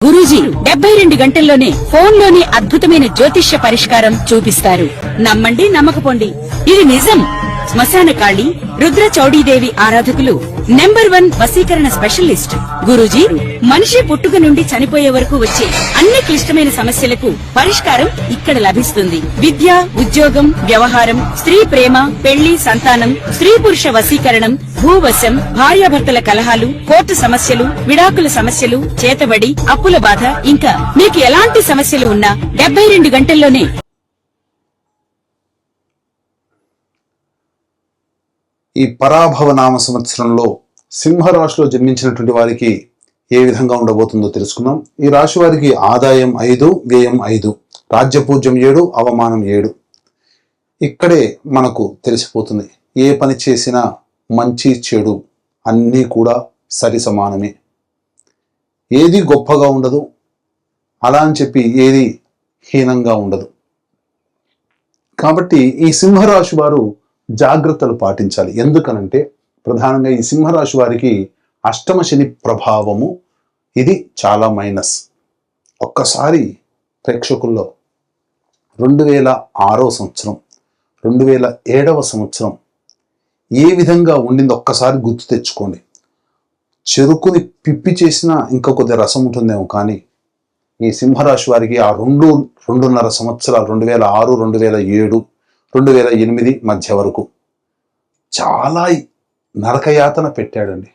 గురూజీ 72 గంటల్లోనే ఫోన్లోని అద్భుతమైన జ్యోతిష్య పరిష్కారం చూపిస్తారు. నమ్మండి, నమ్మకపోండి, ఇది నిజం. శ్మశాన కాళి రుద్ర చౌడీదేవి ఆరాధకులు నంబర్ 1 వశీకరణ స్పెషలిస్ట్ గురూజీ. మనిషి పుట్టుక నుండి చనిపోయే వరకు వచ్చే అన్ని క్లిష్టమైన సమస్యలకు పరిష్కారం ఇక్కడ లభిస్తుంది. విద్య, ఉద్యోగం, వ్యవహారం, స్త్రీ ప్రేమ, పెళ్లి, సంతానం, స్త్రీ పురుష వశీకరణం, భూవశం, భార్యాభర్తల కలహాలు, కోర్టు సమస్యలు, విడాకుల సమస్యలు, చేతబడి, అప్పుల బాధ, ఇంకా మీకు ఎలాంటి సమస్యలు ఉన్నా 72 గంటల్లోనే. ఈ పరాభవ నామ సంవత్సరంలో సింహరాశిలో జన్మించినటువంటి వారికి ఏ విధంగా ఉండబోతుందో తెలుసుకుందాం. ఈ రాశి వారికి ఆదాయం 5, వ్యయం 5, రాజ్యపూజ్యం 7, అవమానం 7. ఇక్కడే మనకు తెలిసిపోతుంది, ఏ పని చేసినా మంచి చెడు అన్నీ కూడా సరి సమానమే. ఏది గొప్పగా ఉండదు, అలా అని చెప్పి ఏది హీనంగా ఉండదు. కాబట్టి ఈ సింహరాశి వారు జాగ్రత్తలు పాటించాలి. ఎందుకనంటే ప్రధానంగా ఈ సింహరాశి వారికి అష్టమ శని ప్రభావము ఇది చాలా మైనస్. ఒక్కసారి ప్రేక్షకుల్లో 2006 సంవత్సరం 2007 సంవత్సరం ఏ విధంగా ఉండింది ఒక్కసారి గుర్తు తెచ్చుకోండి. చెరుకుని పిప్పి చేసినా ఇంకా కొద్ది రసం ఉంటుందేమో, కానీ ఈ సింహరాశి వారికి ఆ 2.5 సంవత్సరాలు 2006, 2007, 2008 మధ్య వరకు చాలా నరకయాతన పెట్టాడండి.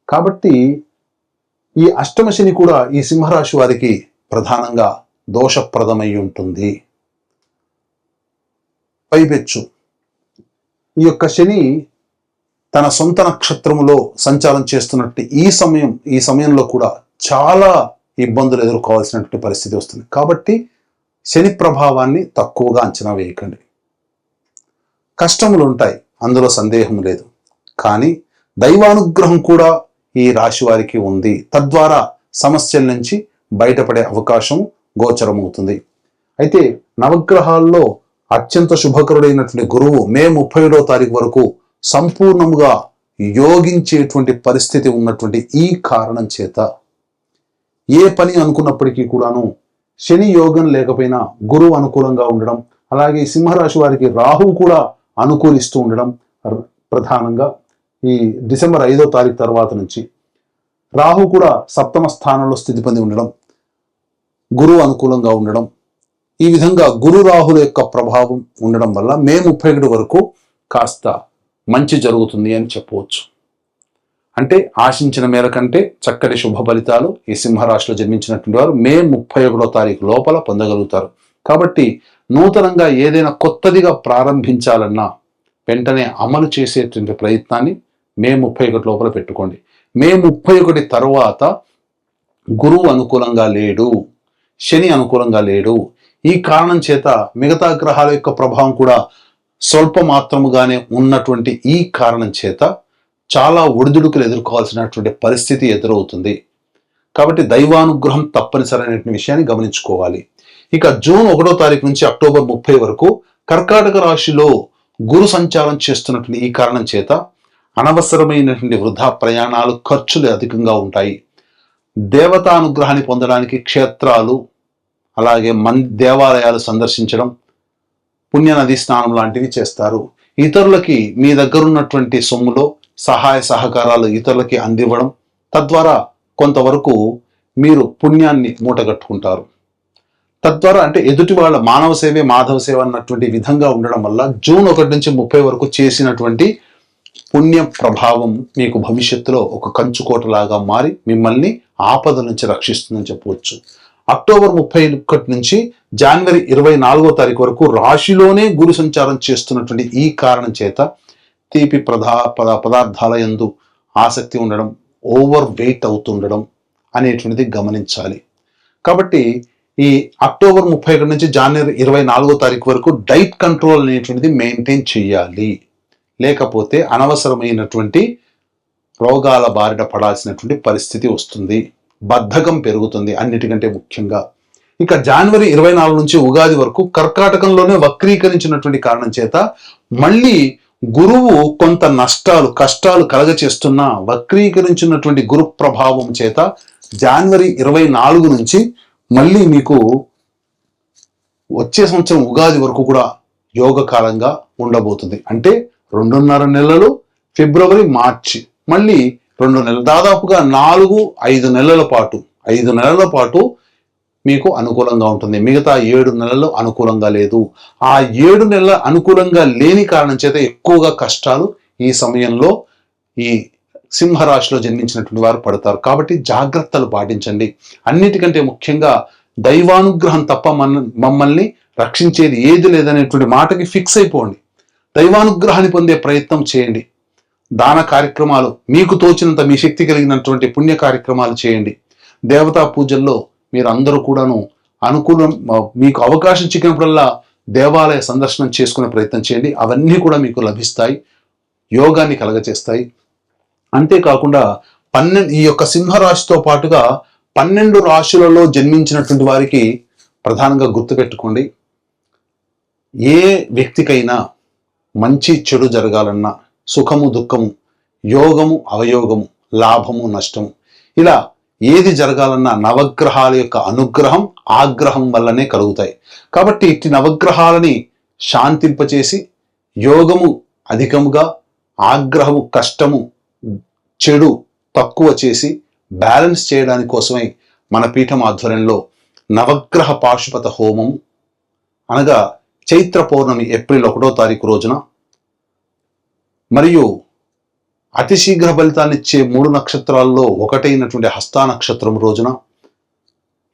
కాబట్టి ఈ అష్టమ శని కూడా ఈ సింహరాశి వారికి ప్రధానంగా దోషప్రదమై ఉంటుంది. పైపెచ్చు ఈ యొక్క శని తన సొంత నక్షత్రములో సంచారం చేస్తున్నట్టు ఈ సమయంలో కూడా చాలా ఇబ్బందులు ఎదుర్కోవాల్సినటువంటి పరిస్థితి వస్తుంది. కాబట్టి శని ప్రభావాన్ని తక్కువగా అంచనా వేయకండి. కష్టములు ఉంటాయి, అందులో సందేహం లేదు, కానీ దైవానుగ్రహం కూడా ఈ రాశి వారికి ఉంది. తద్వారా సమస్యల నుంచి బయటపడే అవకాశం గోచరమవుతుంది. అయితే నవగ్రహాల్లో అత్యంత శుభకరుడైనటువంటి గురువు మే 31వ తారీఖు వరకు సంపూర్ణముగా యోగించేటువంటి పరిస్థితి ఉన్నటువంటి ఈ కారణం చేత ఏ పని అనుకున్నప్పటికీ కూడాను శని యోగం లేకపోయినా గురువు అనుకూలంగా ఉండడం, అలాగే సింహరాశి వారికి రాహువు కూడా అనుకూలిస్తూ ఉండడం, ప్రధానంగా ఈ డిసెంబర్ 5వ తారీఖు తర్వాత నుంచి రాహు కూడా సప్తమ స్థానంలో స్థితి పొంది ఉండడం, గురువు అనుకూలంగా ఉండడం, ఈ విధంగా గురు రాహుల యొక్క ప్రభావం ఉండడం వల్ల మే 31 వరకు కాస్త మంచి జరుగుతుంది అని చెప్పవచ్చు. అంటే ఆశించిన మేర కంటే చక్కటి శుభ ఫలితాలు ఈ సింహరాశిలో జన్మించినటువంటి వారు మే 31వ తారీఖు లోపల పొందగలుగుతారు. కాబట్టి నూతనంగా ఏదైనా కొత్తదిగా ప్రారంభించాలన్నా వెంటనే అమలు చేసేటువంటి ప్రయత్నాన్ని మే 31 లోపల పెట్టుకోండి. మే 31 తర్వాత గురువు అనుకూలంగా లేడు, శని అనుకూలంగా లేడు. ఈ కారణం చేత మిగతా గ్రహాల యొక్క ప్రభావం కూడా స్వల్ప మాత్రముగానే ఉన్నటువంటి ఈ కారణం చేత చాలా ఒడిదుడుకులు ఎదుర్కోవాల్సినటువంటి పరిస్థితి ఎదురవుతుంది. కాబట్టి దైవానుగ్రహం తప్పనిసరైన విషయాన్ని గమనించుకోవాలి. ఇక జూన్ 1వ తారీఖు నుంచి అక్టోబర్ 30 వరకు కర్కాటక రాశిలో గురు సంచారం చేస్తున్నటువంటి ఈ కారణం చేత అనవసరమైనటువంటి వృధా ప్రయాణాలు, ఖర్చులు అధికంగా ఉంటాయి. దేవతానుగ్రహాన్ని పొందడానికి క్షేత్రాలు, అలాగే దేవాలయాలు సందర్శించడం, పుణ్యనది స్నానం లాంటివి చేస్తారు. ఇతరులకి మీ దగ్గర ఉన్నటువంటి సొమ్ములో సహాయ సహకారాలు ఇతరులకి అందివ్వడం, తద్వారా కొంతవరకు మీరు పుణ్యాన్ని మూటగట్టుకుంటారు. తద్వారా అంటే ఎదుటి వాళ్ళ మానవ సేవే మాధవ సేవ అన్నటువంటి విధంగా ఉండడం వల్ల జూన్ 1 నుంచి 30 వరకు చేసినటువంటి పుణ్య ప్రభావం మీకు భవిష్యత్తులో ఒక కంచుకోటలాగా మారి మిమ్మల్ని ఆపద నుంచి రక్షిస్తుందని చెప్పవచ్చు. అక్టోబర్ 31 నుంచి జనవరి 24వ తారీఖు వరకు రాశిలోనే గురు సంచారం చేస్తున్నటువంటి ఈ కారణం చేత తీపి పదార్థాల యందు ఆసక్తి ఉండడం, ఓవర్ వెయిట్ అవుతుండడం అనేటువంటిది గమనించాలి. కాబట్టి ఈ అక్టోబర్ 31 నుంచి జనవరి 24వ తారీఖు వరకు డైట్ కంట్రోల్ అనేటువంటిది మెయింటైన్ చేయాలి. లేకపోతే అనవసరమైనటువంటి రోగాల బారిన పడాల్సినటువంటి పరిస్థితి వస్తుంది, బద్ధకం పెరుగుతుంది అన్నిటికంటే ముఖ్యంగా. ఇక జనవరి 24 నుంచి ఉగాది వరకు కర్కాటకంలోనే వక్రీకరించినటువంటి కారణం చేత మళ్ళీ గురువు కొంత కష్టాలు కలగచేస్తున్న వక్రీకరించినటువంటి గురు ప్రభావం చేత జనవరి 24 నుంచి మళ్ళీ మీకు వచ్చే సంవత్సరం ఉగాది వరకు కూడా యోగ కాలంగా ఉండబోతుంది. అంటే 2.5 నెలలు, ఫిబ్రవరి, మార్చి, మళ్ళీ 2 నెలలు, దాదాపుగా 4-5 నెలల పాటు 5 నెలల పాటు మీకు అనుకూలంగా ఉంటుంది. మిగతా 7 నెలలు అనుకూలంగా లేదు. ఆ 7 నెలల అనుకూలంగా లేని కారణం చేత ఎక్కువగా కష్టాలు ఈ సమయంలో ఈ సింహరాశిలో జన్మించినటువంటి వారు పడతారు. కాబట్టి జాగ్రత్తలు పాటించండి. అన్నిటికంటే ముఖ్యంగా దైవానుగ్రహం తప్ప మమ్మల్ని రక్షించేది ఏది లేదనేటువంటి మాటకి ఫిక్స్ అయిపోండి. దైవానుగ్రహాన్ని పొందే ప్రయత్నం చేయండి. దాన కార్యక్రమాలు, మీకు తోచినంత మీ శక్తి కలిగినటువంటి పుణ్య కార్యక్రమాలు చేయండి. దేవతా పూజల్లో మీరు అందరూ కూడాను మీకు అవకాశం చిక్కినప్పుడల్లా దేవాలయ సందర్శనం చేసుకునే ప్రయత్నం చేయండి. అవన్నీ కూడా మీకు లభిస్తాయి, యోగాన్ని కలగచేస్తాయి. అంతేకాకుండా ఈ యొక్క సింహరాశితో పాటుగా 12 రాశులలో జన్మించినటువంటి వారికి ప్రధానంగా గుర్తుపెట్టుకోండి, ఏ వ్యక్తికైనా మంచి చెడు జరగాలన్నా, సుఖము దుఃఖము, యోగము అవయోగము, లాభము నష్టము, ఇలా ఏది జరగాలన్నా నవగ్రహాల యొక్క అనుగ్రహం ఆగ్రహం వల్లనే కలుగుతాయి. కాబట్టి ఇట్టి నవగ్రహాలని శాంతింపచేసి యోగము అధికముగా, ఆగ్రహము కష్టము, చెడు తక్కువ చేసి బ్యాలెన్స్ చేయడానికి కోసమై మన పీఠం ఆధ్వర్యంలో నవగ్రహ పాశుపత హోమం, అనగా చైత్ర పౌర్ణమి ఏప్రిల్ 1వ తారీఖు రోజున, మరియు అతి శీఘ్ర ఫలితాన్నిచ్చే 3 నక్షత్రాల్లో ఒకటైనటువంటి హస్తా నక్షత్రం రోజున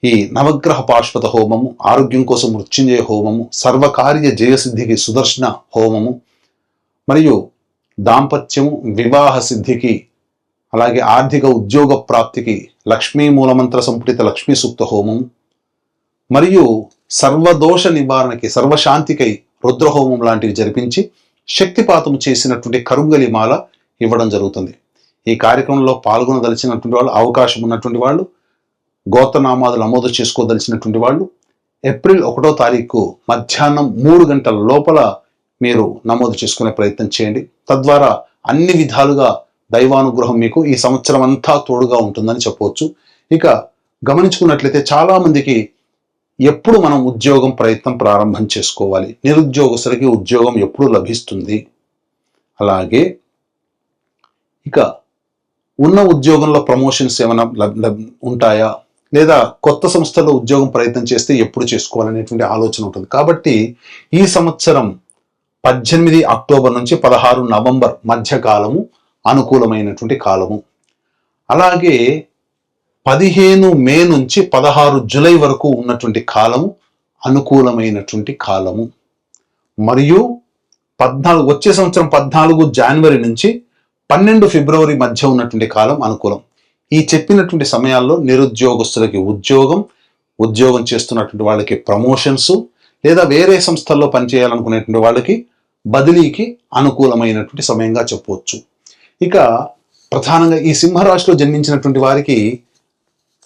ఈ నవగ్రహ పాశుపత హోమము, ఆరోగ్యం కోసం మృత్యుంజయ హోమము, సర్వకార్య జయసిద్ధికి సుదర్శన హోమము, మరియు దాంపత్యము వివాహ సిద్ధికి, అలాగే ఆర్థిక ఉద్యోగ ప్రాప్తికి లక్ష్మీ మూలమంత్ర సంపుటిత లక్ష్మీ సూక్త హోమం, మరియు సర్వదోష నివారణకి సర్వశాంతికై రుద్రహోమం లాంటివి జరిపించి శక్తిపాతం చేసినటువంటి కరుంగలి మాల ఇవ్వడం జరుగుతుంది. ఈ కార్యక్రమంలో పాల్గొనదలిచినటువంటి వాళ్ళు, అవకాశం ఉన్నటువంటి వాళ్ళు, గోత్రనామాదులు నమోదు చేసుకోదలిచినటువంటి వాళ్ళు ఏప్రిల్ 1వ తారీఖు మధ్యాహ్నం 3 గంటల లోపల మీరు నమోదు చేసుకునే ప్రయత్నం చేయండి. తద్వారా అన్ని విధాలుగా దైవానుగ్రహం మీకు ఈ సంవత్సరం అంతా తోడుగా ఉంటుందని చెప్పవచ్చు. ఇక గమనించుకున్నట్లయితే చాలా మందికి ఎప్పుడు మనం ఉద్యోగం ప్రయత్నం ప్రారంభం చేసుకోవాలి, నిరుద్యోగస్తులకి ఉద్యోగం ఎప్పుడు లభిస్తుంది, అలాగే ఇక ఉన్న ఉద్యోగంలో ప్రమోషన్స్ ఏమైనా ఉంటాయా, లేదా కొత్త సంస్థలో ఉద్యోగం ప్రయత్నం చేస్తే ఎప్పుడు చేసుకోవాలనేటువంటి ఆలోచన ఉంటుంది. కాబట్టి ఈ సంవత్సరం 18 అక్టోబర్ నుంచి 16 నవంబర్ మధ్య కాలము అనుకూలమైనటువంటి కాలము. అలాగే 15 మే నుంచి 16 జూలై వరకు ఉన్నటువంటి కాలము అనుకూలమైనటువంటి కాలము. మరియు వచ్చే సంవత్సరం 14 జనవరి నుంచి 12 ఫిబ్రవరి మధ్య ఉన్నటువంటి కాలం అనుకూలం. ఈ చెప్పినటువంటి సమయాల్లో నిరుద్యోగస్తులకి ఉద్యోగం చేస్తున్నటువంటి వాళ్ళకి ప్రమోషన్స్, లేదా వేరే సంస్థల్లో పనిచేయాలనుకునేటువంటి వాళ్ళకి బదిలీకి అనుకూలమైనటువంటి సమయంగా చెప్పవచ్చు. ఇక ప్రధానంగా ఈ సింహరాశిలో జన్మించినటువంటి వారికి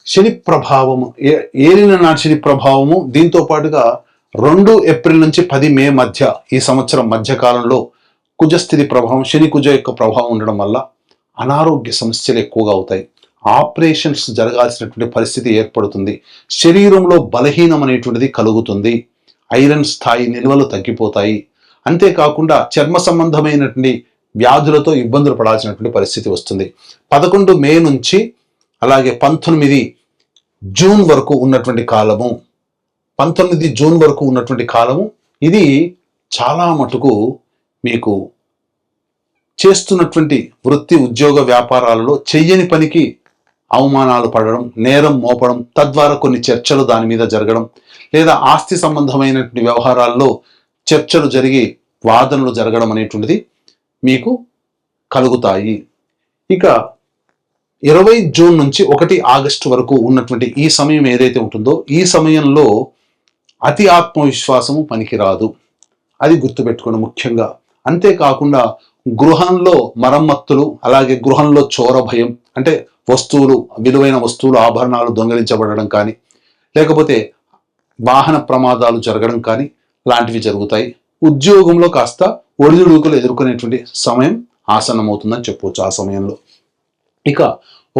శని ప్రభావము, ఏలిన నాటి శని ప్రభావము, దీంతో పాటుగా 2 ఏప్రిల్ నుంచి 10 మే మధ్య ఈ సంవత్సరం మధ్యకాలంలో కుజస్థితి ప్రభావం, శని కుజ యొక్క ప్రభావం ఉండడం వల్ల అనారోగ్య సమస్యలు ఎక్కువగా అవుతాయి. ఆపరేషన్స్ జరగాల్సినటువంటి పరిస్థితి ఏర్పడుతుంది. శరీరంలో బలహీనం అనేటువంటిది కలుగుతుంది. ఐరన్ స్థాయి నిల్వలు తగ్గిపోతాయి. అంతేకాకుండా చర్మ సంబంధమైనటువంటి వ్యాధులతో ఇబ్బందులు పడాల్సినటువంటి పరిస్థితి వస్తుంది. 11 మే నుంచి అలాగే 19 జూన్ వరకు ఉన్నటువంటి కాలము, 19 జూన్ వరకు ఉన్నటువంటి కాలము, ఇది చాలా మటుకు మీకు చేస్తున్నటువంటి వృత్తి ఉద్యోగ వ్యాపారాలలో చెయ్యని పనికి అవమానాలు పడడం, నేరం మోపడం, తద్వారా కొన్ని చర్చలు దాని మీద జరగడం, లేదా ఆస్తి సంబంధమైనటువంటి వ్యవహారాల్లో చర్చలు జరిగి వాదనలు జరగడం అనేటువంటిది మీకు కలుగుతాయి. ఇక 20 జూన్ నుంచి 1 ఆగస్టు వరకు ఉన్నటువంటి ఈ సమయం ఏదైతే ఉంటుందో, ఈ సమయంలో అతి ఆత్మవిశ్వాసము పనికిరాదు, అది గుర్తుపెట్టుకోండి ముఖ్యంగా. అంతేకాకుండా గృహంలో మరమ్మత్తులు, అలాగే గృహంలో చోర భయం, అంటే వస్తువులు, విలువైన వస్తువులు, ఆభరణాలు దొంగిలించబడడం కానీ, లేకపోతే వాహన ప్రమాదాలు జరగడం కానీ లాంటివి జరుగుతాయి. ఉద్యోగంలో కాస్త ఒడిదుడుకులు ఎదుర్కొనేటువంటి సమయం ఆసన్నమవుతుందని చెప్పవచ్చు ఆ సమయంలో. ఇక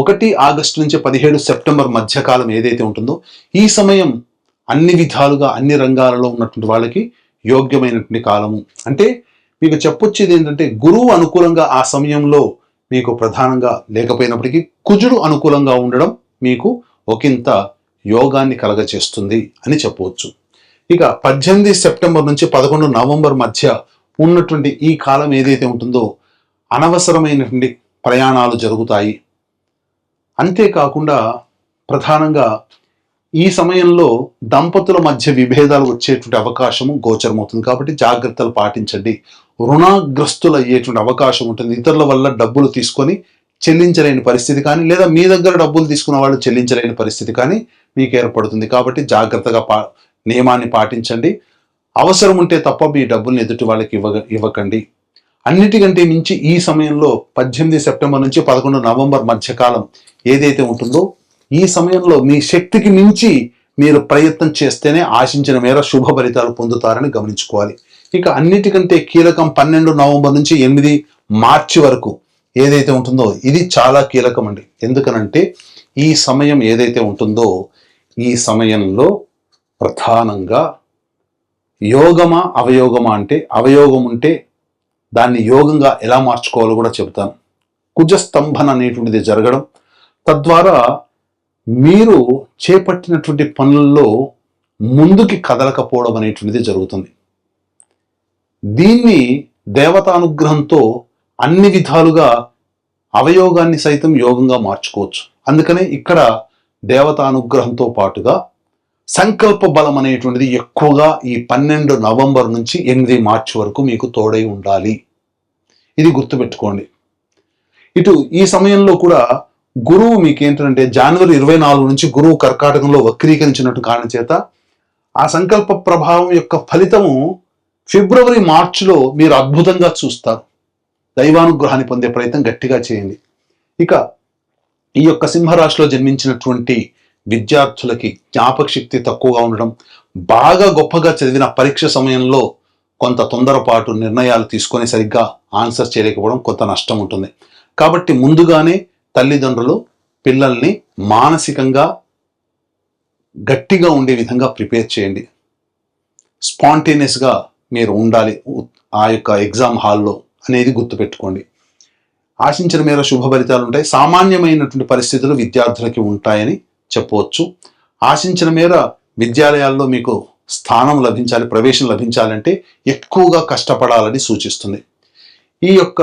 1 ఆగస్టు నుంచి 17 సెప్టెంబర్ మధ్యకాలం ఏదైతే ఉంటుందో ఈ సమయం అన్ని విధాలుగా అన్ని రంగాలలో ఉన్నటువంటి వాళ్ళకి యోగ్యమైనటువంటి కాలము. అంటే మీకు చెప్పొచ్చేది ఏంటంటే గురువు అనుకూలంగా ఆ సమయంలో మీకు ప్రధానంగా లేకపోయినప్పటికీ కుజుడు అనుకూలంగా ఉండడం మీకు ఒకంత యోగాన్ని కలగచేస్తుంది అని చెప్పవచ్చు. ఇక 18 సెప్టెంబర్ నుంచి 11 నవంబర్ మధ్య ఉన్నటువంటి ఈ కాలం ఏదైతే ఉంటుందో అనవసరమైనటువంటి ప్రయాణాలు జరుగుతాయి. అంతేకాకుండా ప్రధానంగా ఈ సమయంలో దంపతుల మధ్య విభేదాలు వచ్చేటువంటి అవకాశము గోచరమవుతుంది. కాబట్టి జాగ్రత్తలు పాటించండి. రుణగ్రస్తులు అయ్యేటువంటి అవకాశం ఉంటుంది. ఇతరుల వల్ల డబ్బులు తీసుకొని చెల్లించలేని పరిస్థితి కానీ, లేదా మీ దగ్గర డబ్బులు తీసుకున్న వాళ్ళు చెల్లించలేని పరిస్థితి కానీ మీకు ఏర్పడుతుంది. కాబట్టి జాగ్రత్తగా నియమాన్ని పాటించండి. అవసరం ఉంటే తప్ప మీ డబ్బుల్ని ఎదుటి వాళ్ళకి ఇవ్వకండి. అన్నిటికంటే మించి ఈ సమయంలో 18 సెప్టెంబర్ నుంచి 11 నవంబర్ మధ్యకాలం ఏదైతే ఉంటుందో ఈ సమయంలో మీ శక్తికి మించి మీరు ప్రయత్నం చేస్తేనే ఆశించిన మేర శుభ ఫలితాలు పొందుతారని గమనించుకోవాలి. ఇక అన్నిటికంటే కీలకం 12 నవంబర్ నుంచి 8 మార్చి వరకు ఏదైతే ఉంటుందో ఇది చాలా కీలకం అండి. ఎందుకనంటే ఈ సమయం ఏదైతే ఉంటుందో ఈ సమయంలో ప్రధానంగా యోగమా అవయోగమా అంటే అవయోగం ఉంటే దాన్ని యోగంగా ఎలా మార్చుకోవాలో కూడా చెబుతాను. కుజస్తంభన అనేటువంటిది జరగడం, తద్వారా మీరు చేపట్టినటువంటి పనుల్లో ముందుకి కదలకపోవడం అనేటువంటిది జరుగుతుంది. దీన్ని దేవతానుగ్రహంతో అన్ని విధాలుగా అవయోగాన్ని సైతం యోగంగా మార్చుకోవచ్చు. అందుకనే ఇక్కడ దేవతానుగ్రహంతో పాటుగా సంకల్ప బలం అనేటువంటిది ఎక్కువగా ఈ 12 నవంబర్ నుంచి 8 మార్చి వరకు మీకు తోడై ఉండాలి. ఇది గుర్తుపెట్టుకోండి. ఇటు ఈ సమయంలో కూడా గురువు మీకు ఏంటంటే జనవరి 24 నుంచి గురువు కర్కాటకంలో వక్రీకరించినట్టు కారణం చేత ఆ సంకల్ప ప్రభావం యొక్క ఫలితము ఫిబ్రవరి మార్చిలో మీరు అద్భుతంగా చూస్తారు. దైవానుగ్రహాన్ని పొందే ప్రయత్నం గట్టిగా చేయండి. ఇక ఈ యొక్క సింహరాశిలో జన్మించినటువంటి విద్యార్థులకి జ్ఞాపక శక్తి తక్కువగా ఉండడం, బాగా గొప్పగా చదివిన పరీక్ష సమయంలో కొంత తొందరపాటు నిర్ణయాలు తీసుకొని సరిగ్గా ఆన్సర్ చేయలేకపోవడం కొంత నష్టం ఉంటుంది. కాబట్టి ముందుగానే తల్లిదండ్రులు పిల్లల్ని మానసికంగా గట్టిగా ఉండే విధంగా ప్రిపేర్ చేయండి. స్పాంటేనియస్గా మీరు ఉండాలి ఆ యొక్క ఎగ్జామ్ హాల్లో అనేది గుర్తుపెట్టుకోండి. ఆశించిన మేర శుభ ఫలితాలు ఉంటాయి. సామాన్యమైనటువంటి పరిస్థితులు విద్యార్థులకి ఉంటాయని చెప్పవచ్చు. ఆశించిన మేర విద్యాలయాల్లో మీకు స్థానం లభించాలి, ప్రవేశం లభించాలంటే ఎక్కువగా కష్టపడాలని సూచిస్తుంది. ఈ యొక్క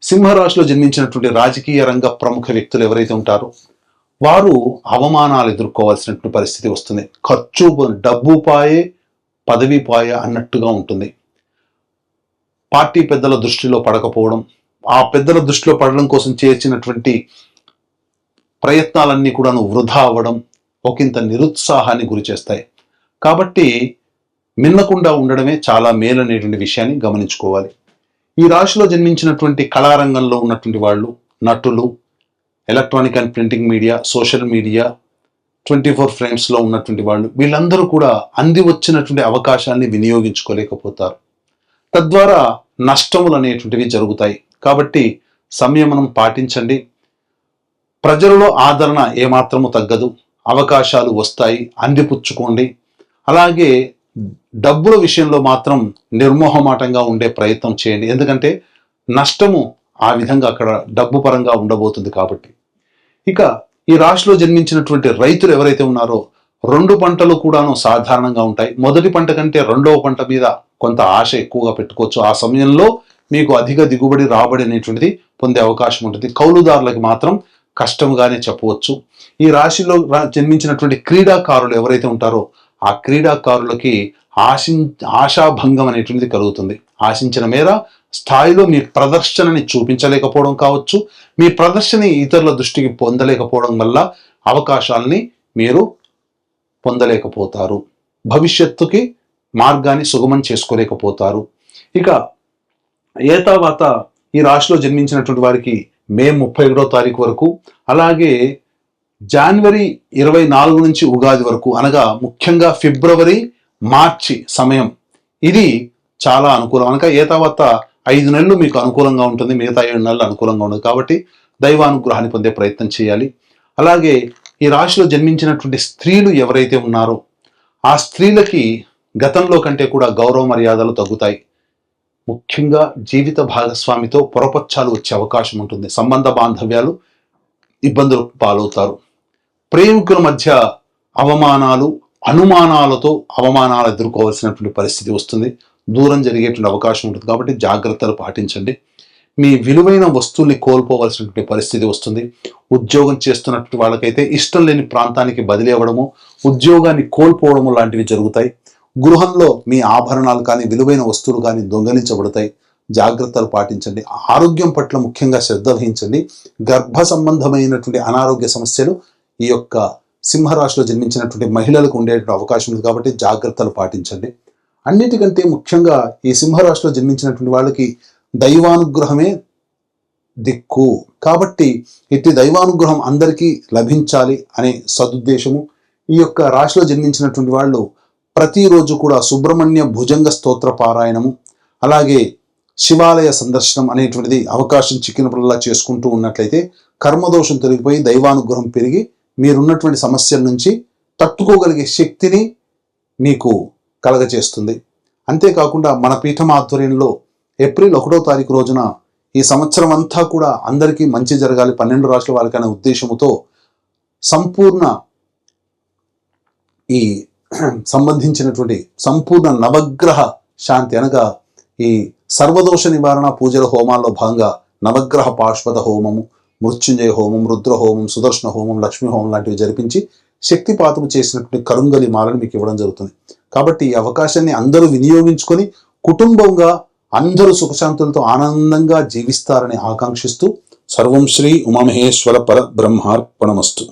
సింహరాశిలో జన్మించినటువంటి రాజకీయ రంగ ప్రముఖ వ్యక్తులు ఎవరైతే ఉంటారో వారు అవమానాలు ఎదుర్కోవాల్సినటువంటి పరిస్థితి వస్తుంది. ఖర్చు డబ్బు పాయే పదవి పాయే అన్నట్టుగా ఉంటుంది. పార్టీ పెద్దల దృష్టిలో పడకపోవడం, ఆ పెద్దల దృష్టిలో పడడం కోసం చేర్చినటువంటి ప్రయత్నాలన్నీ కూడా వృధా అవ్వడం ఒకంత నిరుత్సాహాన్ని గురి చేస్తాయి. కాబట్టి మిన్నకుండా ఉండడమే చాలా మేలు అనేటువంటి విషయాన్ని గమనించుకోవాలి. ఈ రాశిలో జన్మించినటువంటి కళారంగంలో ఉన్నటువంటి వాళ్ళు, నటులు, electronic and printing media, social media, 24 ఫ్రేమ్స్లో ఉన్నటువంటి వాళ్ళు, వీళ్ళందరూ కూడా అంది వచ్చినటువంటి అవకాశాన్ని వినియోగించుకోలేకపోతారు. తద్వారా నష్టములు అనేటువంటివి జరుగుతాయి. కాబట్టి సంయమనం పాటించండి. ప్రజలలో ఆదరణ ఏమాత్రము తగ్గదు. అవకాశాలు వస్తాయి, అందిపుచ్చుకోండి. అలాగే డబ్బుల విషయంలో మాత్రం నిర్మోహమాటంగా ఉండే ప్రయత్నం చేయండి. ఎందుకంటే నష్టము ఆ విధంగా అక్కడ డబ్బు పరంగా ఉండబోతుంది కాబట్టి. ఇక ఈ రాశిలో జన్మించినటువంటి రైతులు ఎవరైతే ఉన్నారో 2 పంటలు కూడాను సాధారణంగా ఉంటాయి. మొదటి పంట కంటే రెండవ పంట మీద కొంత ఆశ ఎక్కువగా పెట్టుకోవచ్చు. ఆ సమయంలో మీకు అధిక దిగుబడి రాబడి అనేటువంటిది పొందే అవకాశం ఉంటుంది. కౌలుదారులకు మాత్రం కష్టంగానే చెప్పవచ్చు. ఈ రాశిలో జన్మించినటువంటి క్రీడాకారులు ఎవరైతే ఉంటారో ఆ క్రీడాకారులకి ఆశాభంగం అనేటువంటిది కలుగుతుంది. ఆశించిన మేర స్థాయిలో మీ ప్రదర్శనని చూపించలేకపోవడం కావచ్చు, మీ ప్రదర్శన ఇతరుల దృష్టికి పొందలేకపోవడం వల్ల అవకాశాలని మీరు పొందలేకపోతారు. భవిష్యత్తుకి మార్గాన్ని సుగమం చేసుకోలేకపోతారు. ఇక ఏతావాత ఈ రాశిలో జన్మించినటువంటి వారికి మే 31వ తారీఖు వరకు, అలాగే జనవరి 24 నుంచి ఉగాది వరకు, అనగా ముఖ్యంగా ఫిబ్రవరి మార్చి సమయం ఇది చాలా అనుకూలం. అనగా ఏతావత 5 నెలలు మీకు అనుకూలంగా ఉంటుంది, మిగతా 7 నెలలు అనుకూలంగా ఉండదు. కాబట్టి దైవానుగ్రహాన్ని పొందే ప్రయత్నం చేయాలి. అలాగే ఈ రాశిలో జన్మించినటువంటి స్త్రీలు ఎవరైతే ఉన్నారో ఆ స్త్రీలకి గతంలో కంటే కూడా గౌరవ మర్యాదలు తగ్గుతాయి. ముఖ్యంగా జీవిత భాగస్వామితో పొరపచ్చాలు వచ్చే అవకాశం ఉంటుంది. సంబంధ బాంధవ్యాలు ఇబ్బందులు పాలవుతారు. ప్రేమికుల మధ్య అవమానాలు, అనుమానాలతో అవమానాలు ఎదుర్కోవాల్సినటువంటి పరిస్థితి వస్తుంది. దూరం జరిగేటువంటి అవకాశం ఉంటుంది. కాబట్టి జాగ్రత్తలు పాటించండి. మీ విలువైన వస్తువుల్ని కోల్పోవలసినటువంటి పరిస్థితి వస్తుంది. ఉద్యోగం చేస్తున్నటువంటి వాళ్ళకైతే ఇష్టం లేని ప్రాంతానికి బదిలీ అవ్వడము, ఉద్యోగాన్ని కోల్పోవడము లాంటివి జరుగుతాయి. గృహంలో మీ ఆభరణాలు కానీ విలువైన వస్తువులు కానీ దొంగలించబడతాయి. జాగ్రత్తలు పాటించండి. ఆరోగ్యం పట్ల ముఖ్యంగా శ్రద్ధ వహించండి. గర్భ సంబంధమైనటువంటి అనారోగ్య సమస్యలు ఈ యొక్క సింహరాశిలో జన్మించినటువంటి మహిళలకు ఉండేటువంటి అవకాశం ఉంది. కాబట్టి జాగ్రత్తలు పాటించండి. అన్నిటికంటే ముఖ్యంగా ఈ సింహరాశిలో జన్మించినటువంటి వాళ్ళకి దైవానుగ్రహమే దిక్కు. కాబట్టి ఇట్టి దైవానుగ్రహం అందరికీ లభించాలి అనే సదుద్దేశము. ఈ యొక్క రాశిలో జన్మించినటువంటి వాళ్ళు ప్రతిరోజు కూడా సుబ్రహ్మణ్య భుజంగ స్తోత్ర పారాయణము, అలాగే శివాలయ సందర్శనం అనేటువంటిది అవకాశం చిక్కినప్పుడల్లా చేసుకుంటూ ఉన్నట్లయితే కర్మదోషం తొలగిపోయి దైవానుగ్రహం పెరిగి మీరున్నటువంటి సమస్యల నుంచి తట్టుకోగలిగే శక్తిని మీకు కలగచేస్తుంది. అంతేకాకుండా మన పీఠం ఆధ్వర్యంలో ఏప్రిల్ 1వ తారీఖు రోజున ఈ సంవత్సరం అంతా కూడా అందరికీ మంచి జరగాలి, 12 రాశుల వారికి అనే ఉద్దేశముతో సంపూర్ణ ఈ సంబంధించినటువంటి సంపూర్ణ నవగ్రహ శాంతి అనగా ఈ సర్వదోష నివారణ పూజల హోమాల్లో భాగంగా నవగ్రహ పాశ్వత హోమము, మృత్యుంజయ హోమం, రుద్ర హోమం, సుదర్శన హోమం, లక్ష్మీ హోమం లాంటివి జరిపించి శక్తిపాతము చేసినటువంటి కరుంగలి మాలను మీకు ఇవ్వడం జరుగుతుంది. కాబట్టి ఈ అవకాశాన్ని అందరూ వినియోగించుకొని కుటుంబంగా అందరూ సుఖశాంతులతో ఆనందంగా జీవిస్తారని ఆకాంక్షిస్తూ సర్వం శ్రీ ఉమామహేశ్వర పర బ్రహ్మార్పణమస్తు.